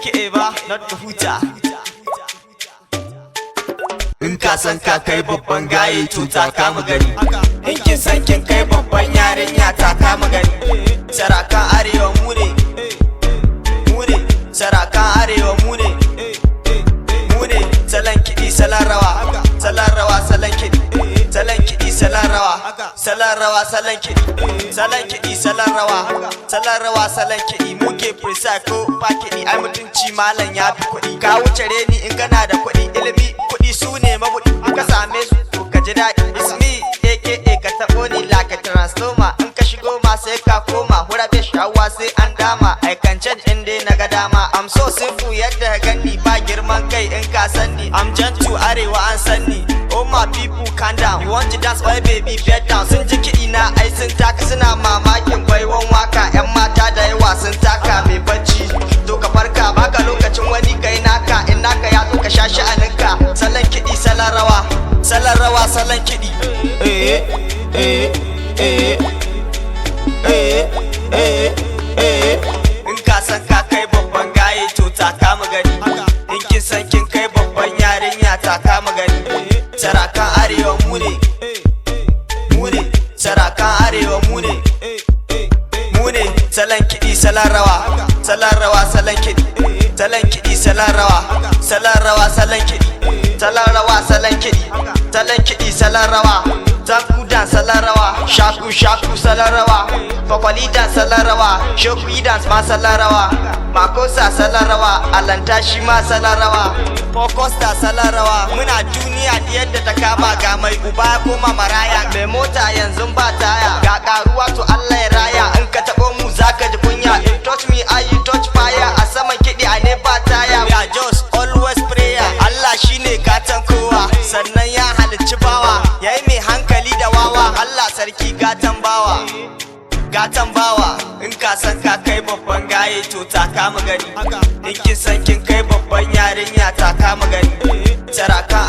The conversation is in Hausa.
aka ba not the huta. In ka san ka kai babban gaye to ta kama gani. In kin san kin kai babban yarinya ta kama gani. Sarakan arewa mu ne, sarakan arewa mu ne, salon kiɗi salon rawa, salon rawa salon kiɗi, salon kiɗi salon rawa, salon rawa salon kiɗi, salon kiɗi salon rawa, salon rawa salon kiɗi. Muke precise ko ba kiɗi ai mutunci malam ya fi kuɗi. Ka wuce reni in kana da kuɗi, ilimi kuɗi su ne mabuɗi. In ka same su to ka ji daɗi. It's me aka ka taɓo ni like a transformer. In ka shigo ma sai ka koma, hura bai shawa sai an dama. I can change in dai na ga dama. I'm so simple yadda ka gani ba girman kai in ka san ni. I'm gentle arewa an san ni. Oh my people calm down. You want to dance boy baby bed down. Sun ji kiɗi na ai sun taka suna mamakin baiwan waka. Yan mata da yawa sun taka mai bacci to ka farka baka lokacin wani kai naka. In naka ya zo ka sha sha'aninka. Salon kiɗi salon rawa, salon rawa salon kiɗi. In ka san ka kai babban gaye to ta kama gani. In kin san kin kai babban yarinya ta kama gani. Sarakan arewa mu ne, sarakan arewa mu ne, salon kiɗi salon rawa, salon rawa salon kiɗi, salon kiɗi salon rawa, salon rawa salon kiɗi, salon rawa salon kiɗi, salon kiɗi salon rawa, zanku dan salon rawa, shaku shaku salon rawa, fakwali dan salon rawa, shoku dance ma salon rawa, makosa salon rawa, alanta shi ma salon rawa, fokosta salon rawa. Muna duniya da yadda ta kama, ga mai uba ya koma maraya, mai mota yanzu ba taya, ga karuwa to Allah ya raya. In ka taɓo mu zaka ji kunya. You touch me I you touch fire. A saman kiɗi a ne ba taya. We are just always prayer. Allah shine gatan kowa, sannan ya halicci bawa, yayi mai hankali da wawa. Allah sarki gatan bawa, gatan bawa. In ka san ka kai babban gaye to ta kama gani. In kin san kin kai babban yarinya ta kama gani. Sarakan